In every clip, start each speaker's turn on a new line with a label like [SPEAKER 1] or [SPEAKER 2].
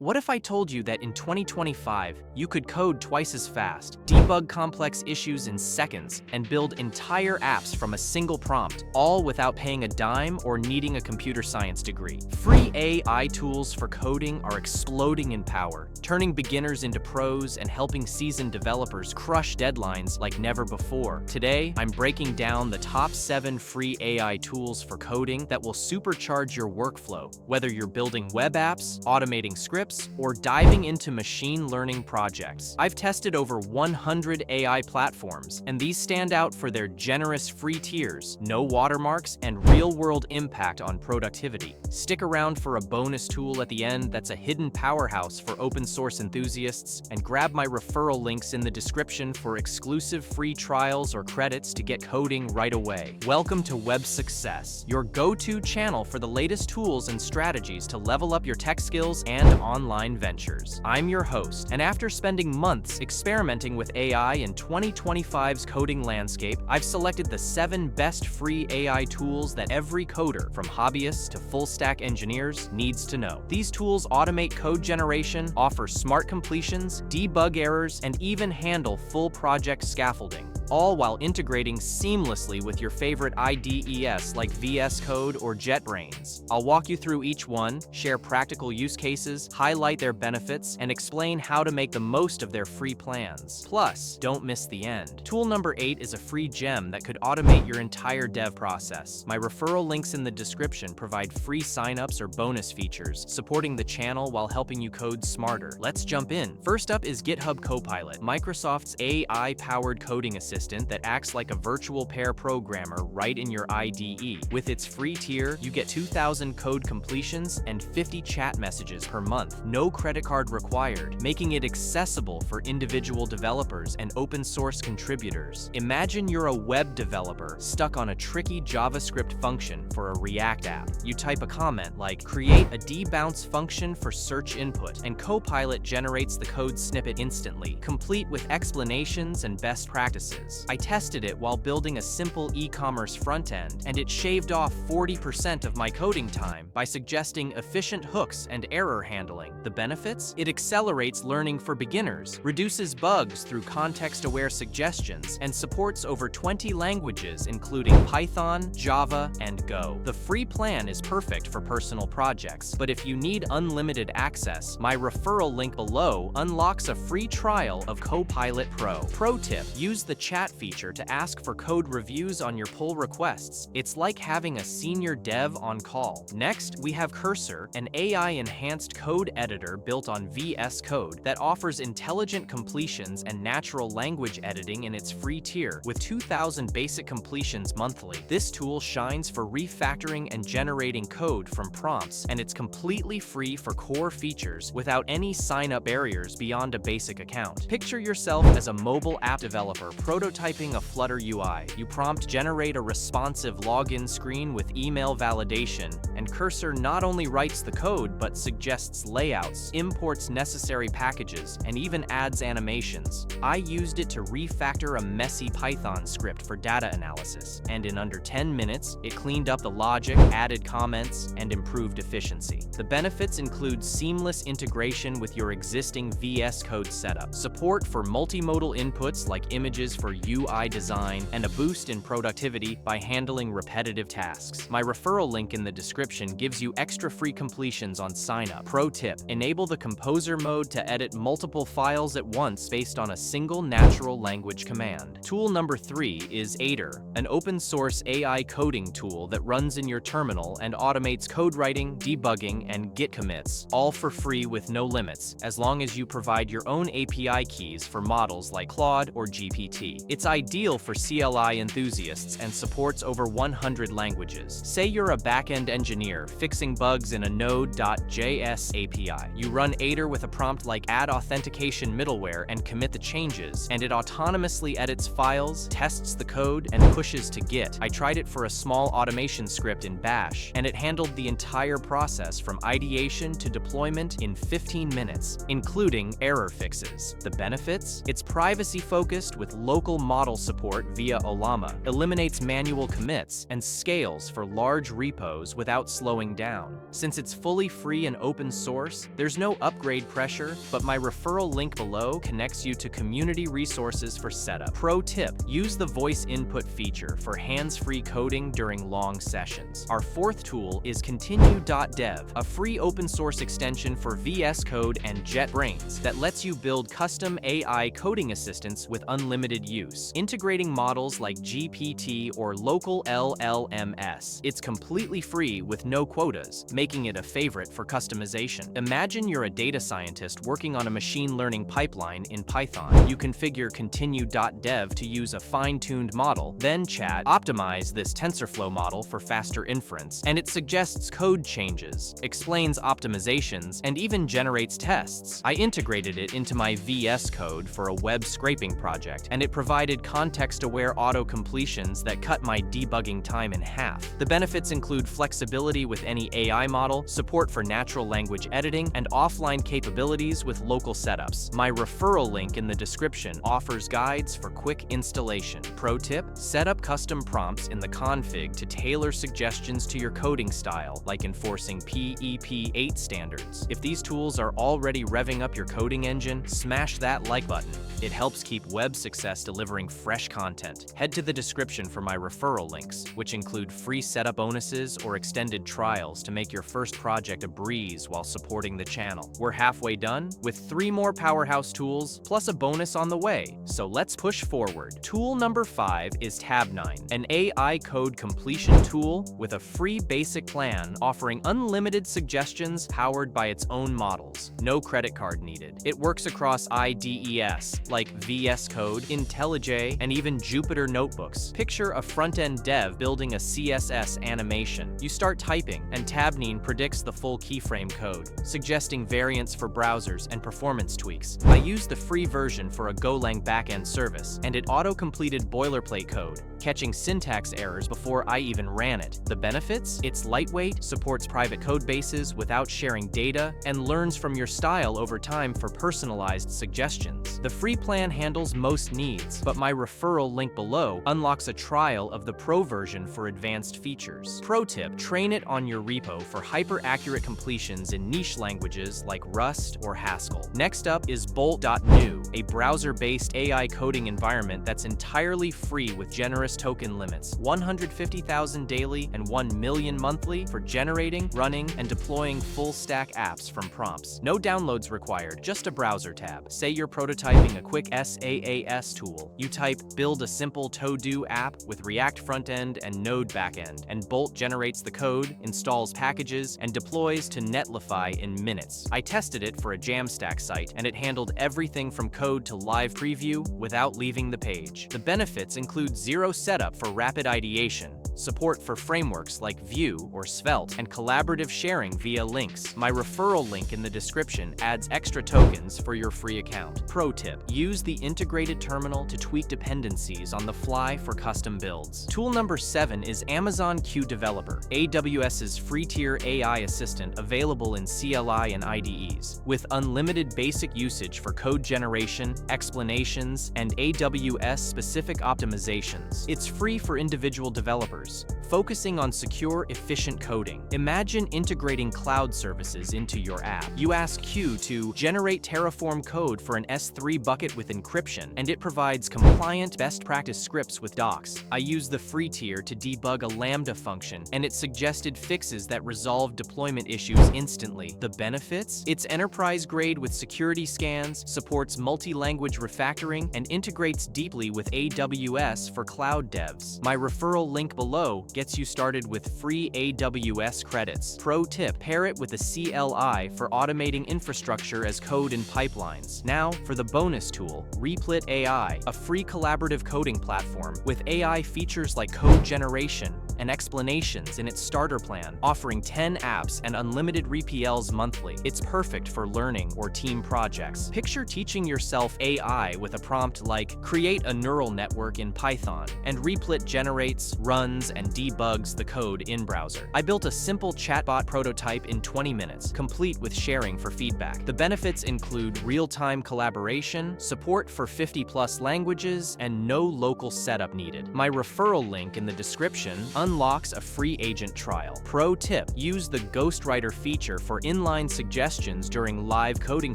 [SPEAKER 1] What if I told you that in 2025, you could code twice as fast, debug complex issues in seconds, and build entire apps from a single prompt, all without paying a dime or needing a computer science degree? Free AI tools for coding are exploding in power, turning beginners into pros and helping seasoned developers crush deadlines like never before. Today, I'm breaking down the top 7 free AI tools for coding that will supercharge your workflow, whether you're building web apps, automating scripts, or diving into machine learning projects. I've tested over 100 AI platforms, and these stand out for their generous free tiers, no watermarks, and real-world impact on productivity. Stick around for a bonus tool at the end that's a hidden powerhouse for open-source enthusiasts, and grab my referral links in the description for exclusive free trials or credits to get coding right away. Welcome to Web Success, your go-to channel for the latest tools and strategies to level up your tech skills and online ventures. I'm your host, and after spending months experimenting with AI in 2025's coding landscape, I've selected the 7 best free AI tools that every coder, from hobbyists to full-stack engineers, needs to know. These tools automate code generation, offer smart completions, debug errors, and even handle full project scaffolding, all while integrating seamlessly with your favorite IDEs like VS Code or JetBrains. I'll walk you through each one, share practical use cases, highlight their benefits, and explain how to make the most of their free plans. Plus, don't miss the end. Tool number 8 is a free gem that could automate your entire dev process. My referral links in the description provide free signups or bonus features, supporting the channel while helping you code smarter. Let's jump in. First up is GitHub Copilot, Microsoft's AI-powered coding assistant that acts like a virtual pair programmer right in your IDE. With its free tier, you get 2,000 code completions and 50 chat messages per month. No credit card required, making it accessible for individual developers and open source contributors. Imagine you're a web developer stuck on a tricky JavaScript function for a React app. You type a comment like, "Create a debounce function for search input," and Copilot generates the code snippet instantly, complete with explanations and best practices. I tested it while building a simple e-commerce front end, and it shaved off 40% of my coding time by suggesting efficient hooks and error handling. The benefits? It accelerates learning for beginners, reduces bugs through context-aware suggestions, and supports over 20 languages including Python, Java, and Go. The free plan is perfect for personal projects, but if you need unlimited access, my referral link below unlocks a free trial of Copilot Pro. Pro tip: use the chat feature to ask for code reviews on your pull requests. It's like having a senior dev on call. Next, we have Cursor, an AI-enhanced code editor built on VS Code that offers intelligent completions and natural language editing in its free tier. With 2,000 basic completions monthly, this tool shines for refactoring and generating code from prompts, and it's completely free for core features without any sign-up barriers beyond a basic account. Picture yourself as a mobile app developer prototyping a Flutter UI. You prompt generate a responsive login screen with email validation, and Cursor not only writes the code but suggests layouts, imports necessary packages, and even adds animations. I used it to refactor a messy Python script for data analysis, and in under 10 minutes, it cleaned up the logic, added comments, and improved efficiency. The benefits include seamless integration with your existing VS Code setup, support for multimodal inputs like images for UI design, and a boost in productivity by handling repetitive tasks. My referral link in the description gives you extra free completions on sign-up. Pro tip: enable the Composer mode to edit multiple files at once based on a single natural language command. Tool number 3 is Aider, an open-source AI coding tool that runs in your terminal and automates code writing, debugging, and Git commits, all for free with no limits, as long as you provide your own API keys for models like Claude or GPT. It's ideal for CLI enthusiasts and supports over 100 languages. Say you're a back-end engineer fixing bugs in a Node.js API. You run Aider with a prompt like add authentication middleware and commit the changes, and it autonomously edits files, tests the code, and pushes to Git. I tried it for a small automation script in Bash, and it handled the entire process from ideation to deployment in 15 minutes, including error fixes. The benefits? It's privacy-focused with local local model support via Ollama, eliminates manual commits, and scales for large repos without slowing down. Since it's fully free and open source, there's no upgrade pressure, but my referral link below connects you to community resources for setup. Pro tip: use the voice input feature for hands-free coding during long sessions. Our fourth tool is Continue.dev, a free open source extension for VS Code and JetBrains that lets you build custom AI coding assistants with unlimited use, integrating models like GPT or local LLMs. It's completely free with no quotas, making it a favorite for customization. Imagine you're a data scientist working on a machine learning pipeline in Python. You configure Continue.dev to use a fine-tuned model, then chat, optimize this TensorFlow model for faster inference, and it suggests code changes, explains optimizations, and even generates tests. I integrated it into my VS Code for a web scraping project, and it provided context-aware auto-completions that cut my debugging time in half. The benefits include flexibility with any AI model, support for natural language editing, and offline capabilities with local setups. My referral link in the description offers guides for quick installation. Pro tip: set up custom prompts in the config to tailor suggestions to your coding style, like enforcing PEP8 standards. If these tools are already revving up your coding engine, smash that like button. It helps keep Web Success delivering fresh content. Head to the description for my referral links, which include free setup bonuses or extended trials to make your first project a breeze while supporting the channel. We're halfway done, with 3 more powerhouse tools, plus a bonus on the way, so let's push forward. Tool number 5 is Tabnine, an AI code completion tool with a free basic plan offering unlimited suggestions powered by its own models. No credit card needed. It works across IDEs like VS Code, IntelliJ, and even Jupyter notebooks. Picture a front-end dev building a CSS animation. You start typing, and Tabnine predicts the full keyframe code, suggesting variants for browsers and performance tweaks. I used the free version for a Golang backend service, and it auto-completed boilerplate code, catching syntax errors before I even ran it. The benefits? It's lightweight, supports private code bases without sharing data, and learns from your style over time for personalized suggestions. The free plan handles most needs, but my referral link below unlocks a trial of the Pro version for advanced features. Pro tip: train it on your repo for hyper-accurate completions in niche languages like Rust or Haskell. Next up is Bolt.new, a browser-based AI coding environment that's entirely free with generous token limits, 150,000 daily and 1 million monthly for generating, running, and deploying full-stack apps from prompts. No downloads required, just a browser tab. Say you're prototyping a quick SaaS tool. You type "build a simple to-do app with React frontend and Node backend," and Bolt generates the code, installs packages, and deploys to Netlify in minutes. I tested it for a Jamstack site, and it handled everything from code to live preview without leaving the page. The benefits include zero setup for rapid ideation, support for frameworks like Vue or Svelte, and collaborative sharing via links. My referral link in the description adds extra tokens for your free account. Pro tip: use the integrated terminal to tweak dependencies on the fly for custom builds. Tool number 7 is Amazon Q Developer, AWS's free-tier AI assistant available in CLI and IDEs, with unlimited basic usage for code generation, explanations, and AWS-specific optimizations. It's free for individual developers, focusing on secure, efficient coding. Imagine integrating cloud services into your app. You ask Q to generate Terraform code for an S3 bucket with encryption, and it provides compliant best practice scripts with docs. I used the free tier to debug a Lambda function, and it suggested fixes that resolve deployment issues instantly. The benefits? It's enterprise grade with security scans, supports multi-language refactoring, and integrates deeply with AWS for cloud devs. My referral link below gets you started with free AWS credits. Pro tip: pair it with a CLI for automating infrastructure as code in pipelines. Now for the bonus tool, Replit AI, a free collaborative coding platform with AI features like code generation and explanations in its starter plan, offering 10 apps and unlimited RPLs monthly. It's perfect for learning or team projects. Picture teaching yourself AI with a prompt like, create a neural network in Python, and Replit generates, runs, and debugs the code in browser. I built a simple chatbot prototype in 20 minutes, complete with sharing for feedback. The benefits include real-time collaboration, support for 50+ languages, and no local setup needed. My referral link in the description unlocks a free agent trial. Pro tip: use the Ghostwriter feature for inline suggestions during live coding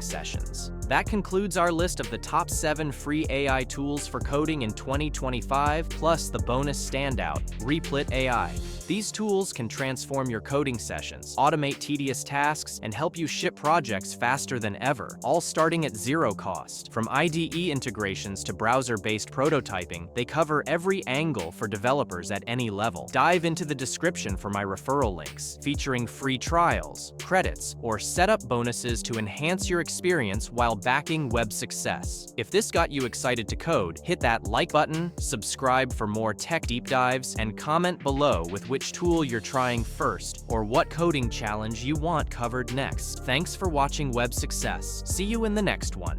[SPEAKER 1] sessions. That concludes our list of the top 7 free AI tools for coding in 2025, plus the bonus standout, Replit AI. These tools can transform your coding sessions, automate tedious tasks, and help you ship projects faster than ever, all starting at zero cost. From IDE integrations to browser-based prototyping, they cover every angle for developers at any level. Dive into the description for my referral links, featuring free trials, credits, or setup bonuses to enhance your experience while backing web success. If this got you excited to code, hit that like button, subscribe for more tech deep dives, and comment below with which tool you're trying first or what coding challenge you want covered next. Thanks for watching Web Success. See you in the next one.